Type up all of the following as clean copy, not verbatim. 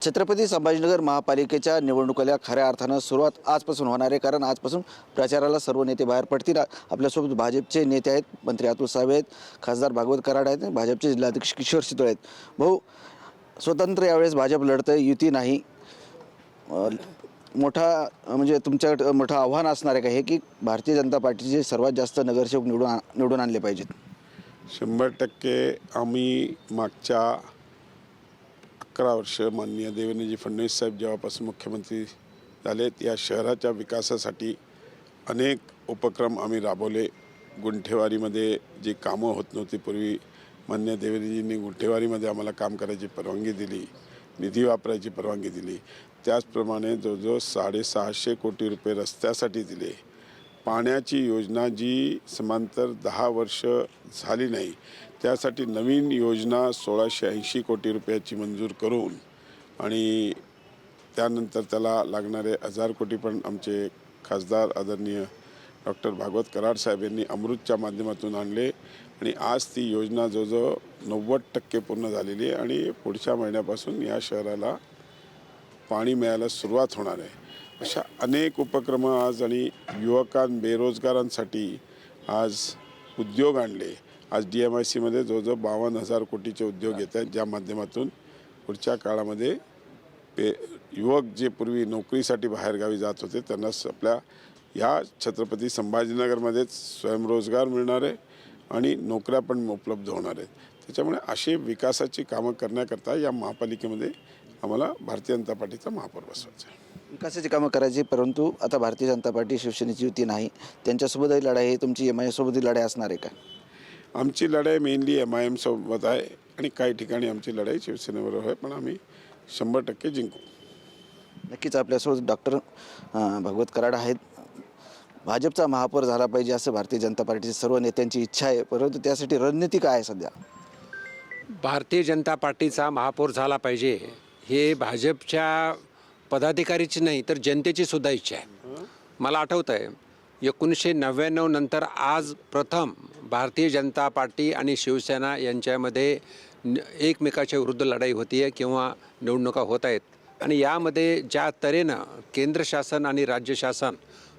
छत्रपती संभाजीनगर महापालिकेच्या निवडणुकीला खऱ्या अर्थानं सुरुवात आजपासून होणार आहे. कारण आजपासून प्रचाराला सर्व नेते बाहेर पडतील. आपल्यासोबत भाजपचे नेते आहेत, मंत्री अतुल सावे आहेत, खासदार भागवत कराड आहेत, भाजपचे जिल्हाध्यक्ष किशोर शितोळे आहेत. भाऊ, स्वतंत्र यावेळेस भाजप लढतं, युती नाही. मोठा म्हणजे तुमच्याकडे मोठं आव्हान असणार आहे का हे, की भारतीय जनता पार्टीचे सर्वात जास्त नगरसेवक निवडून आणले पाहिजेत? 100% आम्ही मागच्या 11 वर्ष माननीय देवेंद्रजी फडणवीस साहेब जेव्हापासून मुख्यमंत्री झालेत, या शहराच्या विकासासाठी अनेक उपक्रम आम्ही राबवले. गुंठेवारीमध्ये जी कामं होत नव्हती पूर्वी, माननीय देवेंद्रजींनी गुंठेवारीमध्ये आम्हाला काम करायची परवानगी दिली, निधी वापरायची परवानगी दिली. त्याचप्रमाणे जवळजवळ 650 कोटी रुपये रस्त्यासाठी दिले. पाण्याची योजना जी समांतर 10 वर्ष झाली नाही, त्यासाठी नवीन योजना 1680 कोटी रुपयाची मंजूर करून आणि त्यानंतर त्याला लागणारे 1000 कोटी पण आमचे खासदार आदरणीय डॉक्टर भागवत कराड साहेब यांनी अमृतच्या माध्यमातून आणले आणि आज ती योजना जवळजवळ 90% पूर्ण झालेली आहे आणि पुढच्या महिन्यापासून या शहराला पाणी मिळायला सुरुवात होणार आहे. अशा अनेक उपक्रम आज आणि बेरोजगारांसाठी आज उद्योग आणले. आज DMICमध्ये जवळजवळ 52,000 कोटीचे उद्योग येत आहेत, ज्या माध्यमातून पुढच्या काळामध्ये युवक जे पूर्वी नोकरीसाठी बाहेरगावी जात होते त्यांना आपल्या या छत्रपती संभाजीनगरमध्येच स्वयंरोजगार मिळणार आहे आणि नोकऱ्या पण उपलब्ध होणार आहेत. त्याच्यामुळे असे विकासाची कामं करण्याकरता या महापालिकेमध्ये आम्हाला भारतीय जनता पार्टीचा महापौर बसवायचा आहे. विकासाची कामं करायची, परंतु आता भारतीय जनता पार्टी शिवसेनेची युती नाही, त्यांच्यासोबतही लढाई आहे. तुमची MIM सोबतही लढाई असणार आहे का? आमची लढाई मेनली MIM सोबत आहे आणि काही ठिकाणी आमची लढाई शिवसेनेबरोबर आहे, पण आम्ही 100% जिंकू. नक्कीच आपल्यासोबत डॉक्टर भागवत कराड आहेत. भाजपचा महापौर झाला पाहिजे असं भारतीय जनता पार्टीच्या सर्व नेत्यांची इच्छा आहे, परंतु त्यासाठी रणनीती काय आहे सध्या? भारतीय जनता पार्टीचा महापौर झाला पाहिजे हे भाजपच्या पदाधिकारीची नाही तर जनतेची सुद्धा इच्छा आहे. मला आठवतं आहे 1999 नंतर आज प्रथम भारतीय जनता पार्टी आणि शिवसेना यांच्यामध्ये एकमेकाच्या विरुद्ध लढाई होती आहे किंवा निवडणुका होत आहेत. आणि यामध्ये ज्या तऱ्हेनं केंद्र शासन आणि राज्य शासन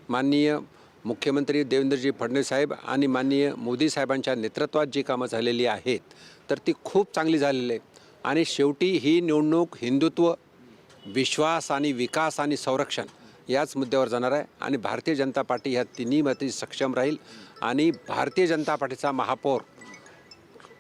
माननीय मुख्यमंत्री देवेंद्रजी फडणवीस साहेब आणि माननीय मोदी साहेबांच्या नेतृत्वात जी कामं झालेली आहेत तर ती खूप चांगली झालेली आहे. आणि शेवटी ही निवडणूक हिंदुत्व, विश्वास आणि विकास आणि संरक्षण याच मुद्द्यावर जाणार आहे आणि भारतीय जनता पार्टी ह्या तिन्हीमध्ये सक्षम राहील आणि भारतीय जनता पार्टीचा महापौर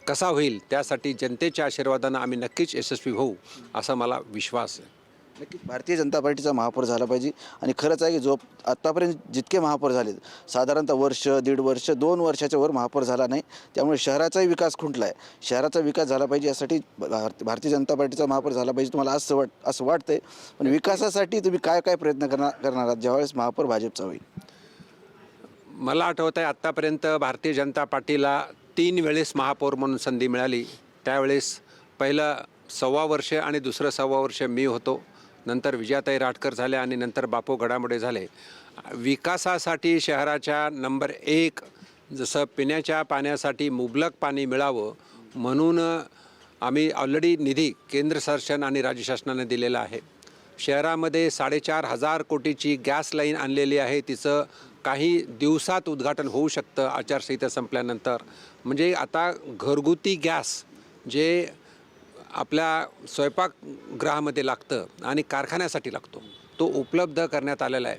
कसा होईल त्यासाठी जनतेच्या आशीर्वादानं आम्ही नक्कीच यशस्वी होऊ असा मला विश्वास आहे. नक्कीच भारतीय जनता पार्टीचा महापौर झाला पाहिजे. आणि खरंच आहे की जो आत्तापर्यंत जितके महापौर झाले साधारणतः वर्ष, 1.5 वर्ष, 2 वर्षाच्या वर महापौर झाला नाही, त्यामुळे शहराचाही विकास खुंटला आहे. शहराचा विकास झाला पाहिजे यासाठी भारतीय जनता पार्टीचा महापौर झाला पाहिजे. तुम्हाला असं वाटतंय, पण विकासासाठी तुम्ही काय काय प्रयत्न करणार आहात ज्यावेळेस महापौर भाजपचा होईल? मला आठवतं आहे आत्तापर्यंत भारतीय जनता पार्टीला 3 वेळेस महापौर म्हणून संधी मिळाली. त्यावेळेस पहिलं 1.25 वर्ष आणि दुसरं 1.25 वर्ष मी होतो, नंतर विजयाताई राटकर झाल्या आणि नंतर बापू घडामोडे झाले. विकासासाठी शहराच्या नंबर 1 जसं पिण्याच्या पाण्यासाठी मुबलक पाणी मिळावं म्हणून आम्ही ऑलरेडी निधी केंद्र शासन आणि राज्य शासनाने दिलेला आहे. शहरामध्ये 4,500 कोटीची गॅस लाईन आणलेली आहे. तिचं काही दिवसात उद्घाटन होऊ शकतं आचारसंहिता संपल्यानंतर. म्हणजे आता घरगुती गॅस जे आपल्या स्वयंपाकगृहामध्ये लागतं आणि कारखान्यासाठी लागतो तो उपलब्ध करण्यात आलेला आहे.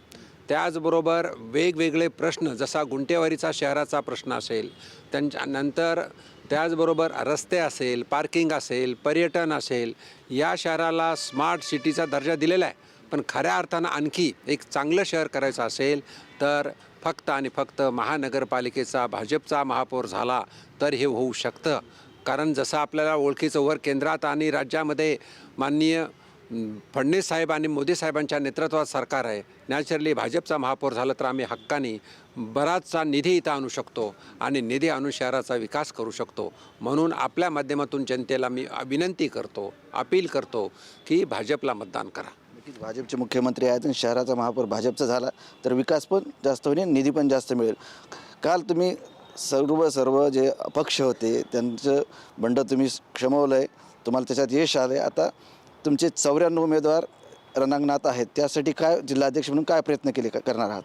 त्याचबरोबर वेगवेगळे प्रश्न जसा गुंठेवारीचा शहराचा प्रश्न असेल, त्याच्यानंतर त्याचबरोबर रस्ते असेल, पार्किंग असेल, पर्यटन असेल, या शहराला स्मार्ट सिटीचा दर्जा दिलेला आहे. पण खऱ्या अर्थानं आणखी एक चांगलं शहर करायचं असेल तर फक्त आणि फक्त महानगरपालिकेचा भाजपचा महापौर झाला तर हे होऊ शकतं. कारण जसं आपल्याला ओळखीचं वर केंद्रात आणि राज्यामध्ये माननीय फडणवीस साहेब आणि मोदी साहेबांच्या नेतृत्वात सरकार आहे, नॅचरली भाजपचा महापौर झालं तर आम्ही हक्काने बराचसा निधी इथं आणू शकतो आणि निधी आणून शहराचा विकास करू शकतो. म्हणून आपल्या माध्यमातून जनतेला मी विनंती करतो, अपील करतो की भाजपला मतदान करा. नक्कीच भाजपचे मुख्यमंत्री आहेत आणि शहराचा महापौर भाजपचा झाला तर विकास पण जास्त होईल, निधी पण जास्त मिळेल. काल तुम्ही सर्व जे अपक्ष होते त्यांचं बंड तुम्ही क्षमवलं आहे, तुम्हाला त्याच्यात यश आलं आहे. आता तुमचे 94 उमेदवार रणांगणात आहेत, त्यासाठी काय जिल्हाध्यक्ष म्हणून काय प्रयत्न करणार आहात?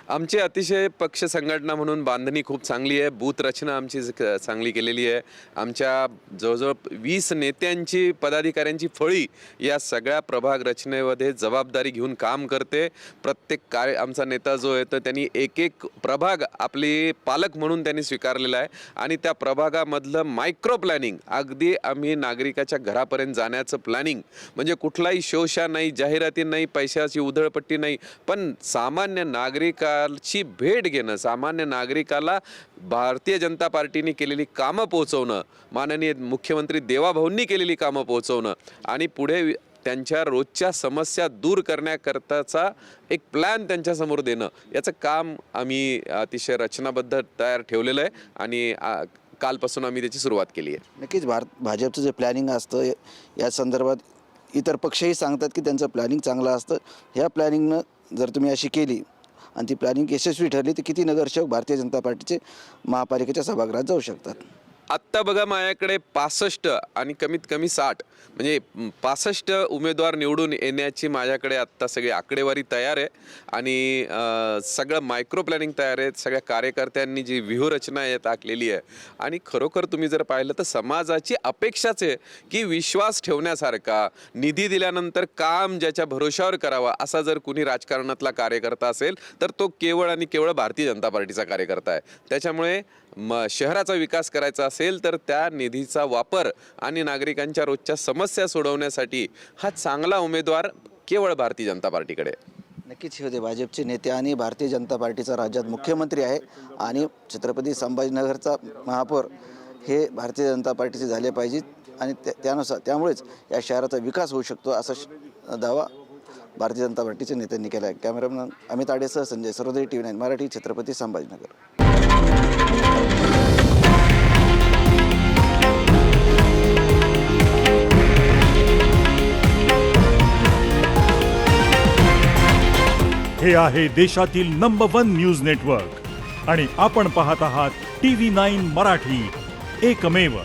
आमची अतिशय पक्ष संघटना म्हणून बांधणी खूप चांगली आहे. बूथ रचना आमची चांगली केलेली आहे. आमच्या जवळजवळ 20 नेत्यांची पदाधिकाऱ्यांची फळी या सगळ्या प्रभाग रचनेमध्ये जबाबदारी घेऊन काम करते. प्रत्येक आमचा नेता जो आहे तर त्यांनी एक एक प्रभाग आपली पालक म्हणून त्यांनी स्वीकारलेला आहे आणि त्या प्रभागामधलं मायक्रो प्लॅनिंग अगदी आम्ही नागरिकाच्या घरापर्यंत जाण्याचं प्लॅनिंग म्हणजे कुठलाही शोषा नाही, जाहिराती नाही, पैशाची उधळपट्टी नाही, पण सामान्य नागरिकाची भेट घेणं, सामान्य नागरिकाला भारतीय जनता पार्टीने केलेली कामं पोहोचवणं, माननीय मुख्यमंत्री देवाभाऊंनी केलेली कामं पोहोचवणं आणि पुढे त्यांच्या रोजच्या समस्या दूर करण्याकरताचा एक प्लॅन त्यांच्यासमोर देणं, याचं काम आम्ही अतिशय रचनाबद्ध तयार ठेवलेलं आहे आणि कालपासून आम्ही त्याची सुरुवात केली आहे. नक्कीच भाजपचं जे प्लॅनिंग असतं या संदर्भात इतर पक्षही सांगतात की त्यांचं प्लॅनिंग चांगलं असतं. ह्या प्लॅनिंगनं जर तुम्ही अशी केली आणि ती प्लॅनिंग यशस्वी ठरली तर किती नगरसेवक भारतीय जनता पार्टीचे महापालिकेच्या सभागृहात जाऊ शकतात? आत्ता बघा माझ्याकडे 65 आणि कमीत कमी 60 म्हणजे 65 उमेदवार निवडून येण्याची माझ्याकडे आत्ता सगळी आकडेवारी तयार आहे आणि सगळं मायक्रो प्लॅनिंग तयार आहे. सगळ्या कार्यकर्त्यांनी जी व्यूहरचना आहे आखलेली आहे आणि खरोखर तुम्ही जर पाहिलं तर समाजाची अपेक्षाच आहे की विश्वास ठेवण्यासारखा, निधी दिल्यानंतर काम ज्याच्या भरोशावर करावा असा जर कुणी राजकारणातला कार्यकर्ता असेल तर तो केवळ आणि केवळ भारतीय जनता पार्टीचा कार्यकर्ता आहे. त्याच्यामुळे शहराचा विकास करायचा असेल तर त्या निधीचा वापर आणि नागरिकांच्या रोजच्या समस्या सोडवण्यासाठी हा चांगला उमेदवार केवळ भारतीय जनता पार्टीकडे. नक्कीच हे होते भाजपचे नेते आणि भारतीय जनता पार्टीचा राज्यात मुख्यमंत्री आहे आणि छत्रपती संभाजीनगरचा महापौर हे भारतीय जनता पार्टीचे झाले पाहिजेत आणि त्यामुळेच या शहराचा विकास होऊ शकतो असा दावा भारतीय जनता पार्टीच्या नेत्यांनी केला आहे. कॅमेरामॅन अमित आडेसह संजय सर्वोदय TV9 मराठी, छत्रपती संभाजीनगर. हे आहे देशातील नंबर 1 न्यूज नेटवर्क आणि आपण पाहत आहात TV9 मराठी, एकमेव.